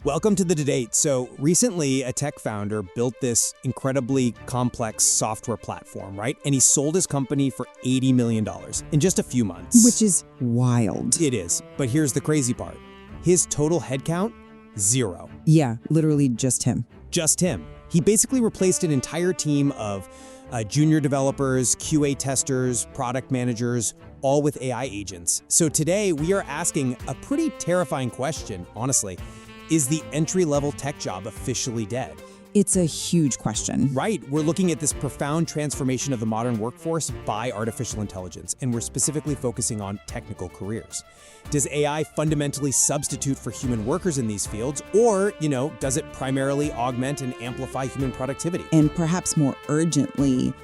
Welcome to the debate. So recently, a tech founder built this incredibly complex software platform, right? And he sold his company for $80 million in just a few months. Which is wild. It is. But here's the crazy part. His total headcount, 0. Yeah, literally just him. Just him. He basically replaced an entire team of junior developers, QA testers, product managers, all with AI agents. So today, we are asking a pretty terrifying question, honestly. Is the entry-level tech job officially dead? It's a huge question. Right. We're looking at this profound transformation of the modern workforce by artificial intelligence, and we're specifically focusing on technical careers. Does AI fundamentally substitute for human workers in these fields, or, does it primarily augment and amplify human productivity? And perhaps more urgently,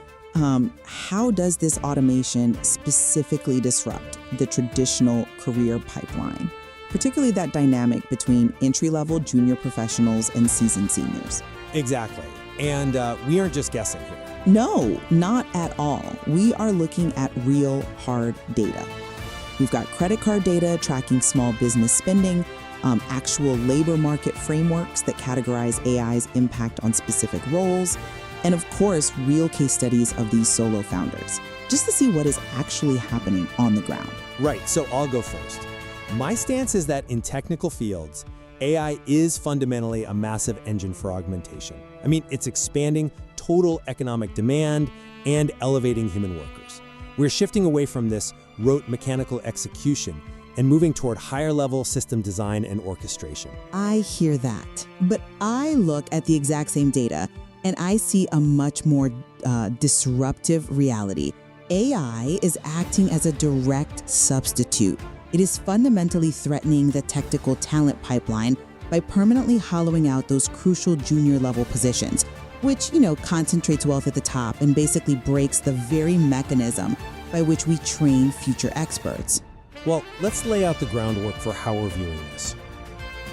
how does this automation specifically disrupt the traditional career pipeline? Particularly that dynamic between entry-level junior professionals and seasoned seniors. Exactly. And we aren't just guessing here. No, not at all. We are looking at real, hard data. We've got credit card data tracking small business spending, actual labor market frameworks that categorize AI's impact on specific roles, and of course, real case studies of these solo founders, just to see what is actually happening on the ground. Right, so I'll go first. My stance is that in technical fields, AI is fundamentally a massive engine for augmentation. I mean, it's expanding total economic demand and elevating human workers. We're shifting away from this rote mechanical execution and moving toward higher-level system design and orchestration. I hear that, but I look at the exact same data and I see a much more disruptive reality. AI is acting as a direct substitute. It is fundamentally threatening the technical talent pipeline by permanently hollowing out those crucial junior-level positions, which, concentrates wealth at the top and basically breaks the very mechanism by which we train future experts. Well, let's lay out the groundwork for how we're viewing this.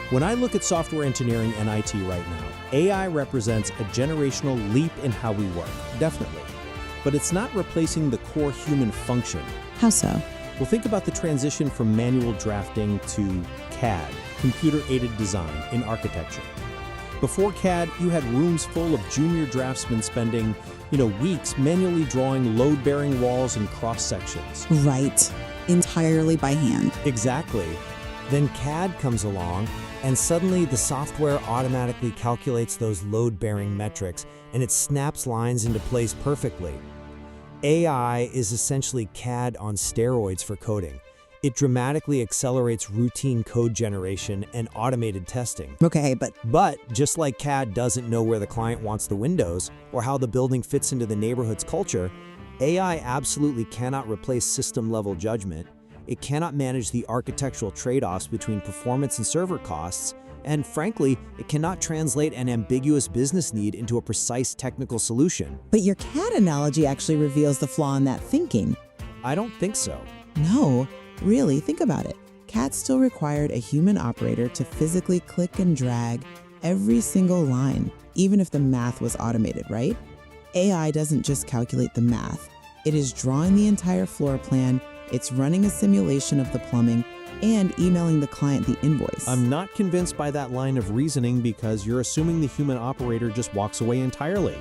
When I look at software engineering and IT right now, AI represents a generational leap in how we work, definitely. But it's not replacing the core human function. How so? Well, think about the transition from manual drafting to CAD, computer-aided design in architecture. Before CAD, you had rooms full of junior draftsmen spending, weeks manually drawing load-bearing walls and cross-sections. Right. Entirely by hand. Exactly. Then CAD comes along, and suddenly the software automatically calculates those load-bearing metrics, and it snaps lines into place perfectly. AI is essentially CAD on steroids for coding. It dramatically accelerates routine code generation and automated testing. Okay, But just like CAD doesn't know where the client wants the windows or how the building fits into the neighborhood's culture, AI absolutely cannot replace system-level judgment. It cannot manage the architectural trade-offs between performance and server costs, and frankly, it cannot translate an ambiguous business need into a precise technical solution. But your CAD analogy actually reveals the flaw in that thinking. I don't think so. No, really, think about it. CAD still required a human operator to physically click and drag every single line, even if the math was automated, right? AI doesn't just calculate the math. It is drawing the entire floor plan, it's running a simulation of the plumbing, and emailing the client the invoice. I'm not convinced by that line of reasoning because you're assuming the human operator just walks away entirely.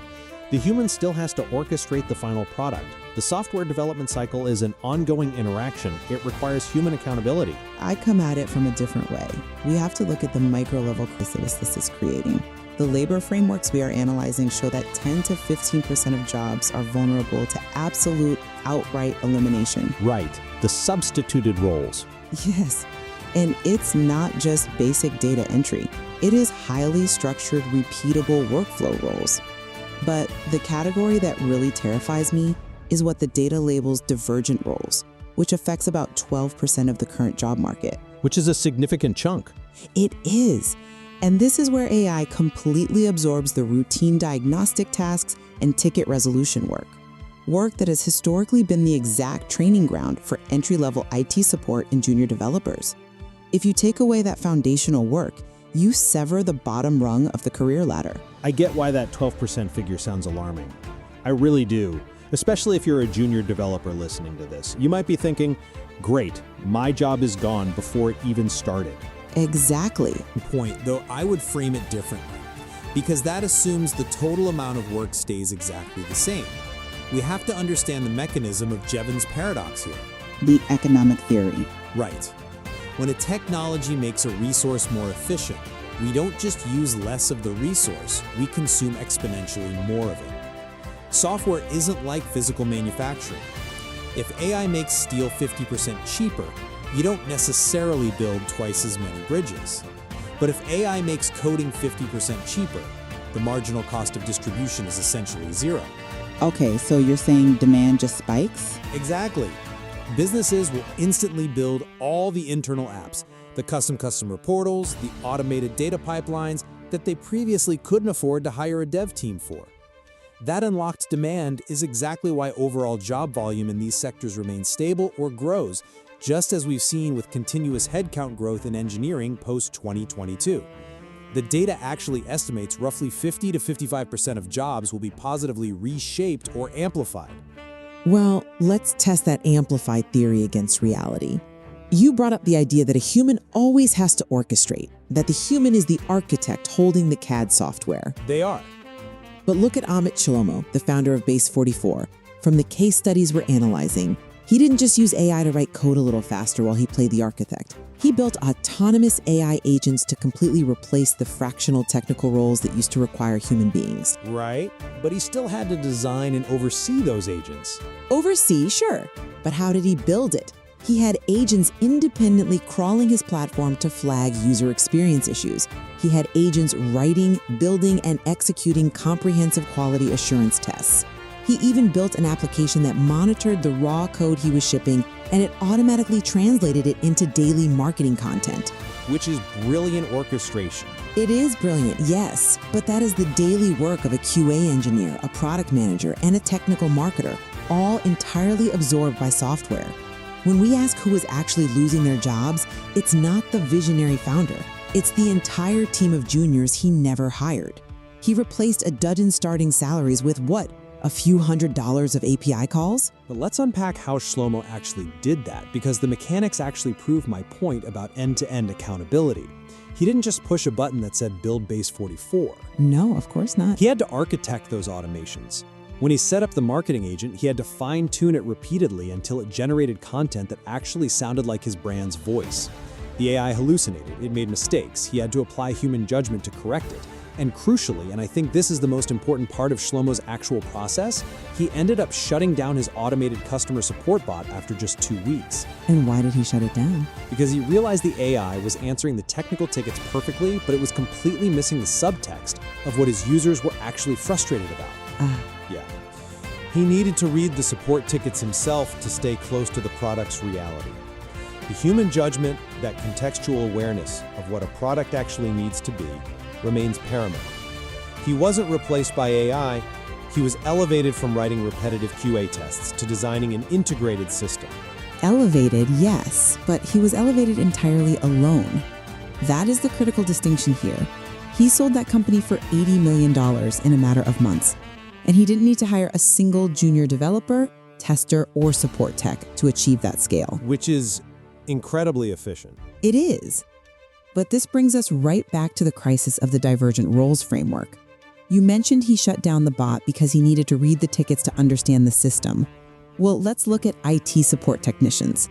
The human still has to orchestrate the final product. The software development cycle is an ongoing interaction. It requires human accountability. I come at it from a different way. We have to look at the micro-level crisis this is creating. The labor frameworks we are analyzing show that 10 to 15% of jobs are vulnerable to absolute outright elimination. Right, the substituted roles. Yes, and it's not just basic data entry. It is highly structured, repeatable workflow roles. But the category that really terrifies me is what the data labels divergent roles, which affects about 12% of the current job market. Which is a significant chunk. It is. And this is where AI completely absorbs the routine diagnostic tasks and ticket resolution work that has historically been the exact training ground for entry-level IT support and junior developers. If you take away that foundational work, you sever the bottom rung of the career ladder. I get why that 12% figure sounds alarming. I really do, especially if you're a junior developer listening to this. You might be thinking, great, my job is gone before it even started. Exactly. Point, though I would frame it differently, because that assumes the total amount of work stays exactly the same. We have to understand the mechanism of Jevons paradox here. The economic theory. Right. When a technology makes a resource more efficient, we don't just use less of the resource, we consume exponentially more of it. Software isn't like physical manufacturing. If AI makes steel 50% cheaper, you don't necessarily build twice as many bridges. But if AI makes coding 50% cheaper, the marginal cost of distribution is essentially zero. Okay, so you're saying demand just spikes? Exactly. Businesses will instantly build all the internal apps, the custom customer portals, the automated data pipelines that they previously couldn't afford to hire a dev team for. That unlocked demand is exactly why overall job volume in these sectors remains stable or grows, just as we've seen with continuous headcount growth in engineering post-2022. The data actually estimates roughly 50 to 55% of jobs will be positively reshaped or amplified. Well, let's test that amplified theory against reality. You brought up the idea that a human always has to orchestrate, that the human is the architect holding the CAD software. They are. But look at Amit Shlomo, the founder of Base 44. From the case studies we're analyzing, he didn't just use AI to write code a little faster while he played the architect. He built autonomous AI agents to completely replace the fractional technical roles that used to require human beings. Right, but he still had to design and oversee those agents. Oversee, sure, but how did he build it? He had agents independently crawling his platform to flag user experience issues. He had agents writing, building, and executing comprehensive quality assurance tests. He even built an application that monitored the raw code he was shipping, and it automatically translated it into daily marketing content. Which is brilliant orchestration. It is brilliant, yes, but that is the daily work of a QA engineer, a product manager, and a technical marketer, all entirely absorbed by software. When we ask who is actually losing their jobs, it's not the visionary founder. It's the entire team of juniors he never hired. He replaced a dozen starting salaries with what? A few $100s of API calls? But let's unpack how Shlomo actually did that, because the mechanics actually prove my point about end-to-end accountability. He didn't just push a button that said build base 44. No, of course not. He had to architect those automations. When he set up the marketing agent, he had to fine-tune it repeatedly until it generated content that actually sounded like his brand's voice. The AI hallucinated, it made mistakes, he had to apply human judgment to correct it. And crucially, and I think this is the most important part of Shlomo's actual process, he ended up shutting down his automated customer support bot after just 2 weeks. And why did he shut it down? Because he realized the AI was answering the technical tickets perfectly, but it was completely missing the subtext of what his users were actually frustrated about. Yeah. He needed to read the support tickets himself to stay close to the product's reality. The human judgment, that contextual awareness of what a product actually needs to be, remains paramount. He wasn't replaced by AI, he was elevated from writing repetitive QA tests to designing an integrated system. Elevated, yes, but he was elevated entirely alone. That is the critical distinction here. He sold that company for $80 million in a matter of months, and he didn't need to hire a single junior developer, tester, or support tech to achieve that scale. Which is incredibly efficient. It is. But this brings us right back to the crisis of the divergent roles framework. You mentioned he shut down the bot because he needed to read the tickets to understand the system. Well, let's look at IT support technicians.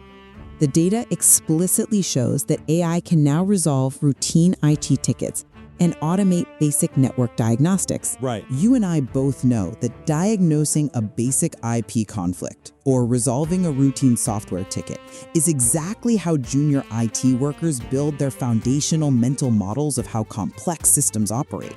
The data explicitly shows that AI can now resolve routine IT tickets and automate basic network diagnostics. Right. You and I both know that diagnosing a basic IP conflict or resolving a routine software ticket is exactly how junior IT workers build their foundational mental models of how complex systems operate.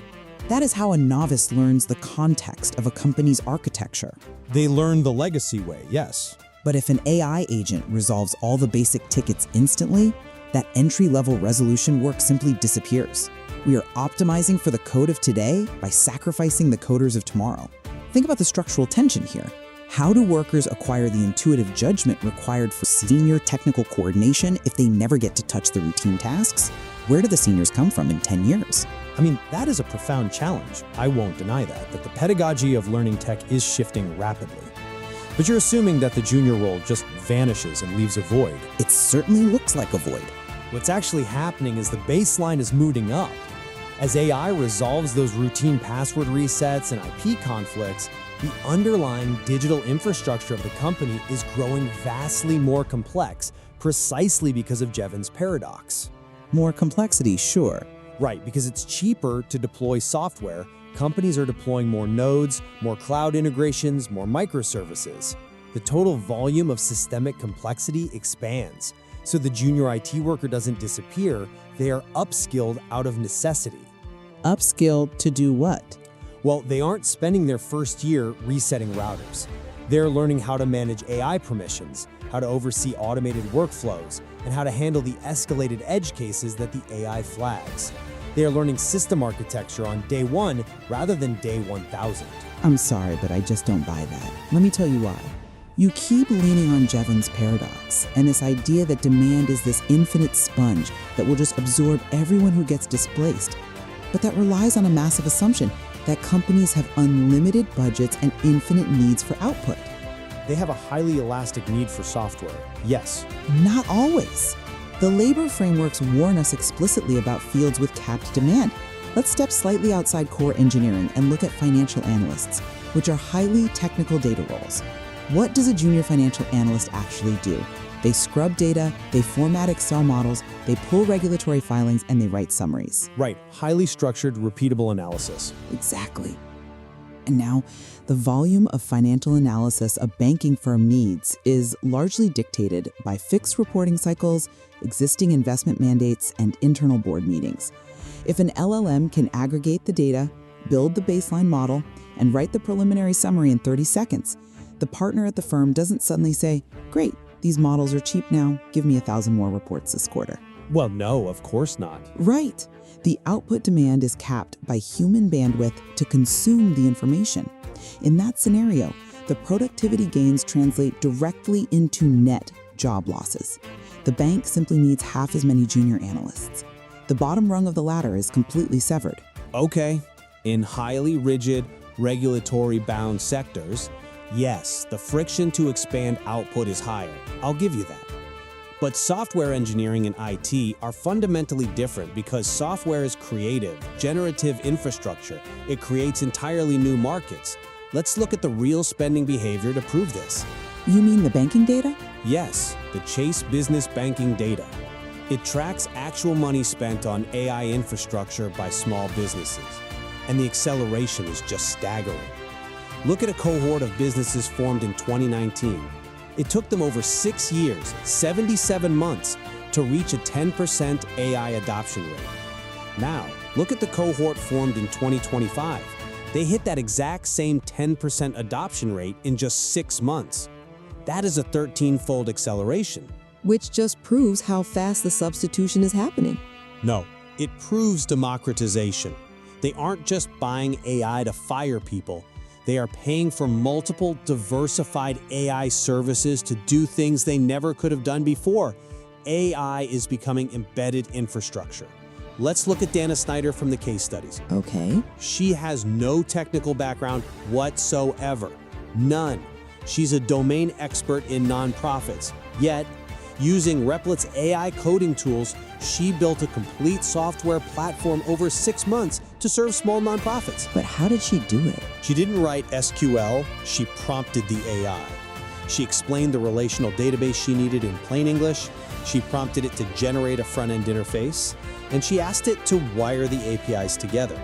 That is how a novice learns the context of a company's architecture. They learn the legacy way, yes. But if an AI agent resolves all the basic tickets instantly, that entry-level resolution work simply disappears. We are optimizing for the code of today by sacrificing the coders of tomorrow. Think about the structural tension here. How do workers acquire the intuitive judgment required for senior technical coordination if they never get to touch the routine tasks? Where do the seniors come from in 10 years? I mean, that is a profound challenge. I won't deny that the pedagogy of learning tech is shifting rapidly. But you're assuming that the junior role just vanishes and leaves a void. It certainly looks like a void. What's actually happening is the baseline is moving up. As AI resolves those routine password resets and IP conflicts, the underlying digital infrastructure of the company is growing vastly more complex, precisely because of Jevons paradox. More complexity, sure. Right, because it's cheaper to deploy software, companies are deploying more nodes, more cloud integrations, more microservices. The total volume of systemic complexity expands. So the junior IT worker doesn't disappear, they are upskilled out of necessity. Upskilled to do what? Well, they aren't spending their first year resetting routers. They're learning how to manage AI permissions, how to oversee automated workflows, and how to handle the escalated edge cases that the AI flags. They are learning system architecture on day one rather than day 1000. I'm sorry, but I just don't buy that. Let me tell you why. You keep leaning on Jevons paradox and this idea that demand is this infinite sponge that will just absorb everyone who gets displaced. But that relies on a massive assumption that companies have unlimited budgets and infinite needs for output. They have a highly elastic need for software, yes. Not always. The labor frameworks warn us explicitly about fields with capped demand. Let's step slightly outside core engineering and look at financial analysts, which are highly technical data roles. What does a junior financial analyst actually do? They scrub data, they format Excel models, they pull regulatory filings, and they write summaries. Right, highly structured, repeatable analysis. Exactly. And now, the volume of financial analysis a banking firm needs is largely dictated by fixed reporting cycles, existing investment mandates, and internal board meetings. If an LLM can aggregate the data, build the baseline model, and write the preliminary summary in 30 seconds, the partner at the firm doesn't suddenly say, "Great, these models are cheap now, give me 1,000 more reports this quarter." Well, no, of course not. Right. The output demand is capped by human bandwidth to consume the information. In that scenario, the productivity gains translate directly into net job losses. The bank simply needs half as many junior analysts. The bottom rung of the ladder is completely severed. Okay, in highly rigid, regulatory-bound sectors, yes, the friction to expand output is higher. I'll give you that. But software engineering and IT are fundamentally different because software is creative, generative infrastructure. It creates entirely new markets. Let's look at the real spending behavior to prove this. You mean the banking data? Yes, the Chase Business Banking data. It tracks actual money spent on AI infrastructure by small businesses. And the acceleration is just staggering. Look at a cohort of businesses formed in 2019. It took them over 6 years, 77 months, to reach a 10% AI adoption rate. Now, look at the cohort formed in 2025. They hit that exact same 10% adoption rate in just 6 months. That is a 13-fold acceleration. Which just proves how fast the substitution is happening. No, it proves democratization. They aren't just buying AI to fire people. They are paying for multiple, diversified AI services to do things they never could have done before. AI is becoming embedded infrastructure. Let's look at Dana Snyder from the case studies. Okay. She has no technical background whatsoever. None. She's a domain expert in nonprofits. Yet, using Replic's AI coding tools, she built a complete software platform over 6 months to serve small nonprofits. But how did she do it? She didn't write SQL, she prompted the AI. She explained the relational database she needed in plain English, she prompted it to generate a front-end interface, and she asked it to wire the APIs together.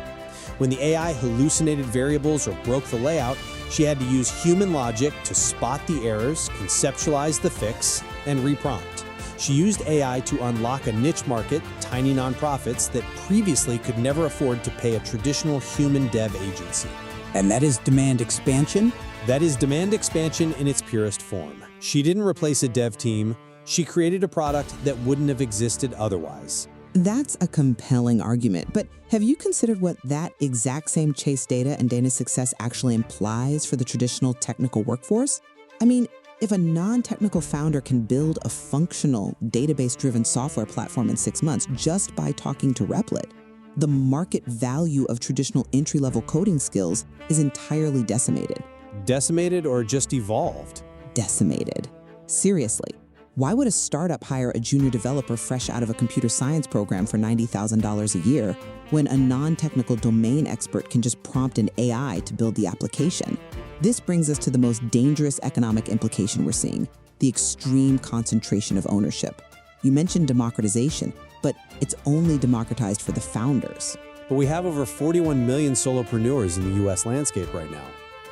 When the AI hallucinated variables or broke the layout, she had to use human logic to spot the errors, conceptualize the fix, and reprompt. She used AI to unlock a niche market, tiny nonprofits that previously could never afford to pay a traditional human dev agency. And that is demand expansion? That is demand expansion in its purest form. She didn't replace a dev team, she created a product that wouldn't have existed otherwise. That's a compelling argument, but have you considered what that exact same Chase data and Dana's success actually implies for the traditional technical workforce? I mean, if a non-technical founder can build a functional, database-driven software platform in 6 months just by talking to Replit, the market value of traditional entry-level coding skills is entirely decimated. Decimated or just evolved? Decimated. Seriously. Why would a startup hire a junior developer fresh out of a computer science program for $90,000 a year when a non-technical domain expert can just prompt an AI to build the application? This brings us to the most dangerous economic implication we're seeing, the extreme concentration of ownership. You mentioned democratization, but it's only democratized for the founders. But we have over 41 million solopreneurs in the US landscape right now.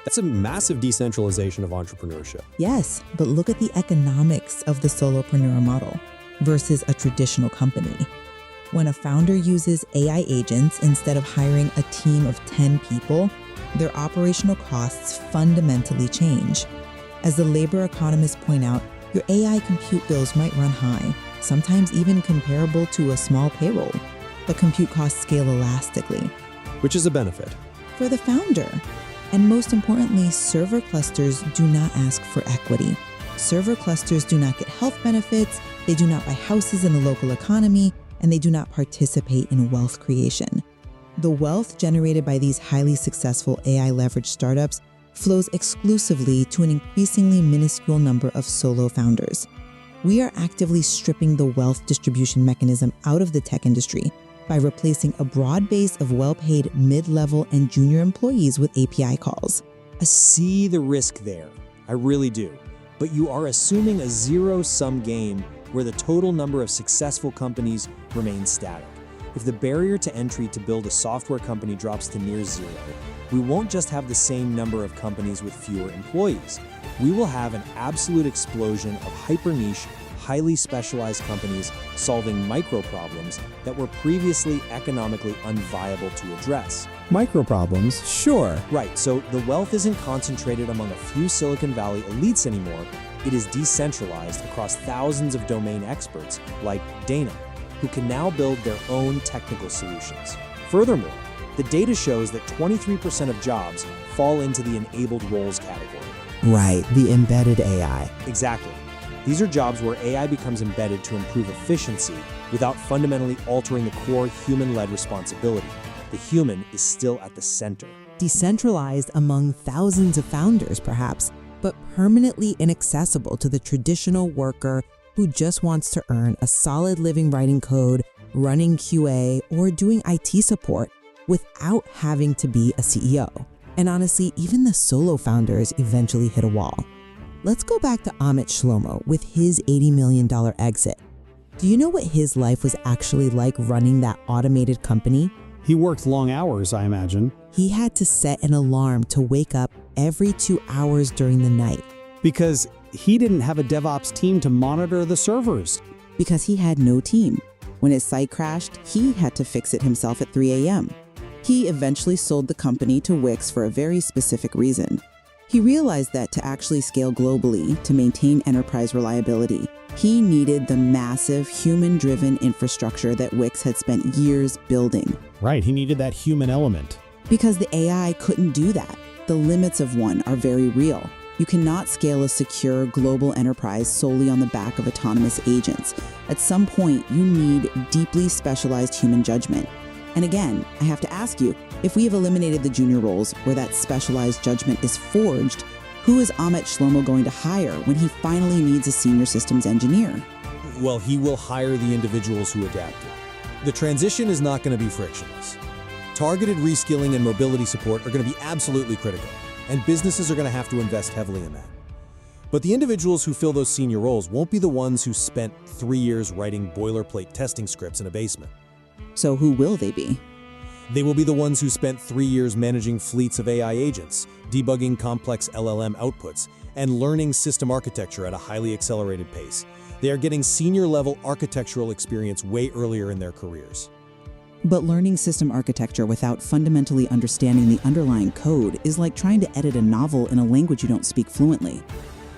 That's a massive decentralization of entrepreneurship. Yes, but look at the economics of the solopreneur model versus a traditional company. When a founder uses AI agents instead of hiring a team of 10 people, their operational costs fundamentally change. As the labor economists point out, your AI compute bills might run high, sometimes even comparable to a small payroll, but compute costs scale elastically. Which is a benefit. For the founder. And most importantly, server clusters do not ask for equity. Server clusters do not get health benefits, they do not buy houses in the local economy, and they do not participate in wealth creation. The wealth generated by these highly successful AI-leveraged startups flows exclusively to an increasingly minuscule number of solo founders. We are actively stripping the wealth distribution mechanism out of the tech industry by replacing a broad base of well-paid mid-level and junior employees with API calls. I see the risk there. I really do. But you are assuming a zero-sum game where the total number of successful companies remains static. If the barrier to entry to build a software company drops to near zero, we won't just have the same number of companies with fewer employees. We will have an absolute explosion of hyper-niche, highly specialized companies solving micro problems that were previously economically unviable to address. Micro problems, sure. Right, so the wealth isn't concentrated among a few Silicon Valley elites anymore. It is decentralized across thousands of domain experts like Dana, who can now build their own technical solutions. Furthermore, the data shows that 23% of jobs fall into the enabled roles category. Right, the embedded AI. Exactly. These are jobs where AI becomes embedded to improve efficiency without fundamentally altering the core human-led responsibility. The human is still at the center. Decentralized among thousands of founders, perhaps, but permanently inaccessible to the traditional worker who just wants to earn a solid living writing code, running QA, or doing IT support without having to be a CEO. And honestly, even the solo founders eventually hit a wall. Let's go back to Amit Shlomo with his $80 million exit. Do you know what his life was actually like running that automated company? He worked long hours, I imagine. He had to set an alarm to wake up every 2 hours during the night. Because he didn't have a DevOps team to monitor the servers. Because he had no team. When his site crashed, he had to fix it himself at 3 a.m. He eventually sold the company to Wix for a very specific reason. He realized that to actually scale globally, to maintain enterprise reliability, he needed the massive human-driven infrastructure that Wix had spent years building. Right, he needed that human element. Because the AI couldn't do that. The limits of one are very real. You cannot scale a secure global enterprise solely on the back of autonomous agents. At some point, you need deeply specialized human judgment. And again, I have to ask you, if we have eliminated the junior roles where that specialized judgment is forged, who is Amit Shlomo going to hire when he finally needs a senior systems engineer? Well, he will hire the individuals who adapted. The transition is not going to be frictionless. Targeted reskilling and mobility support are going to be absolutely critical, and businesses are going to have to invest heavily in that. But the individuals who fill those senior roles won't be the ones who spent 3 years writing boilerplate testing scripts in a basement. So who will they be? They will be the ones who spent 3 years managing fleets of AI agents, debugging complex LLM outputs, and learning system architecture at a highly accelerated pace. They are getting senior-level architectural experience way earlier in their careers. But learning system architecture without fundamentally understanding the underlying code is like trying to edit a novel in a language you don't speak fluently.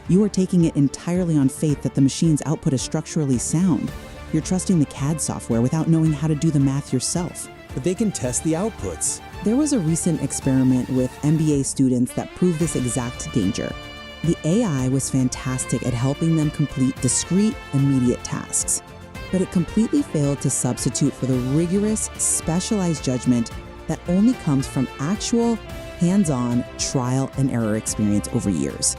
You are taking it entirely on faith that the machine's output is structurally sound. You're trusting the CAD software without knowing how to do the math yourself. But they can test the outputs. There was a recent experiment with MBA students that proved this exact danger. The AI was fantastic at helping them complete discrete, immediate tasks, but it completely failed to substitute for the rigorous, specialized judgment that only comes from actual, hands-on, trial and error experience over years.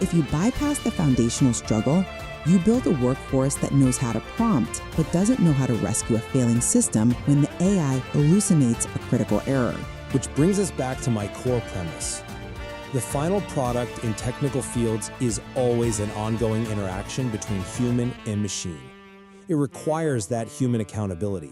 If you bypass the foundational struggle, You build a workforce that knows how to prompt, but doesn't know how to rescue a failing system when the AI hallucinates a critical error. Which brings us back to my core premise. The final product in technical fields is always an ongoing interaction between human and machine. It requires that human accountability.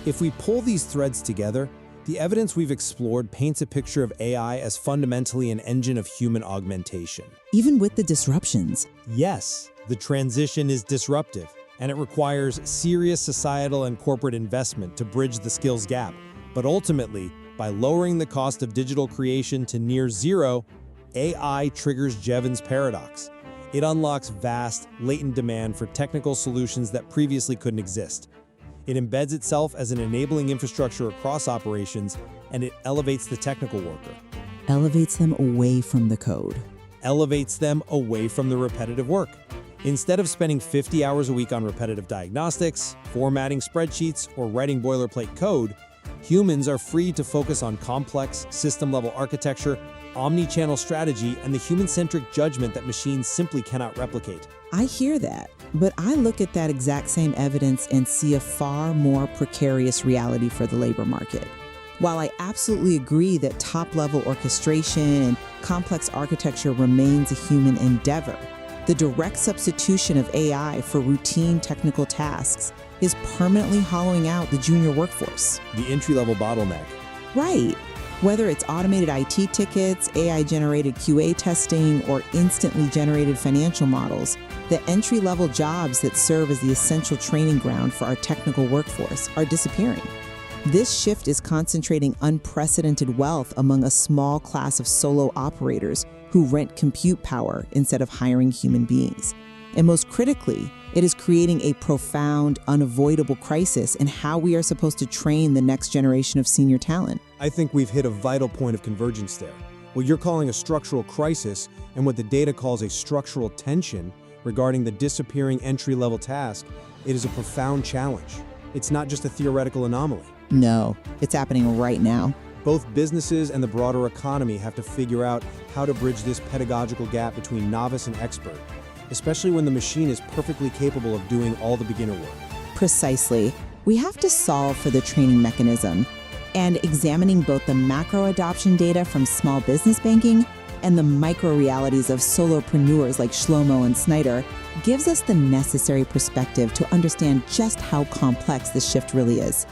If we pull these threads together, the evidence we've explored paints a picture of AI as fundamentally an engine of human augmentation. Even with the disruptions, Yes, the transition is disruptive, and it requires serious societal and corporate investment to bridge the skills gap. But ultimately, by lowering the cost of digital creation to near zero, AI triggers Jevons paradox. It unlocks vast, latent demand for technical solutions that previously couldn't exist. It embeds itself as an enabling infrastructure across operations, and it elevates the technical worker. elevates them away from the code. Elevates them away from the repetitive work. Instead of spending 50 hours a week on repetitive diagnostics, formatting spreadsheets, or writing boilerplate code, humans are free to focus on complex, system-level architecture, omni-channel strategy, and the human-centric judgment that machines simply cannot replicate. I hear that, but I look at that exact same evidence and see a far more precarious reality for the labor market. While I absolutely agree that top-level orchestration and complex architecture remains a human endeavor, the direct substitution of AI for routine technical tasks is permanently hollowing out the junior workforce. The entry-level bottleneck. Right. Whether it's automated IT tickets, AI-generated QA testing, or instantly generated financial models, the entry-level jobs that serve as the essential training ground for our technical workforce are disappearing. This shift is concentrating unprecedented wealth among a small class of solo operators who rent compute power instead of hiring human beings. And most critically, it is creating a profound, unavoidable crisis in how we are supposed to train the next generation of senior talent. I think we've hit a vital point of convergence there. What you're calling a structural crisis and what the data calls a structural tension regarding the disappearing entry-level task, it is a profound challenge. It's not just a theoretical anomaly. No, it's happening right now. Both businesses and the broader economy have to figure out how to bridge this pedagogical gap between novice and expert, especially when the machine is perfectly capable of doing all the beginner work. Precisely. We have to solve for the training mechanism, and examining both the macro adoption data from small business banking and the micro realities of solopreneurs like Shlomo and Snyder gives us the necessary perspective to understand just how complex this shift really is.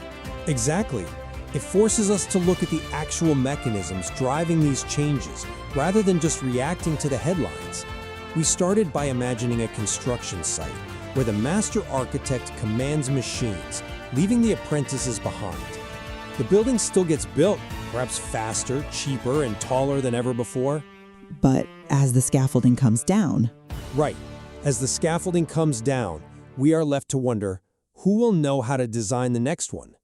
Exactly. It forces us to look at the actual mechanisms driving these changes, rather than just reacting to the headlines. We started by imagining a construction site where the master architect commands machines, leaving the apprentices behind. The building still gets built, perhaps faster, cheaper, and taller than ever before. But as the scaffolding comes down, Right. As the scaffolding comes down, we are left to wonder, who will know how to design the next one?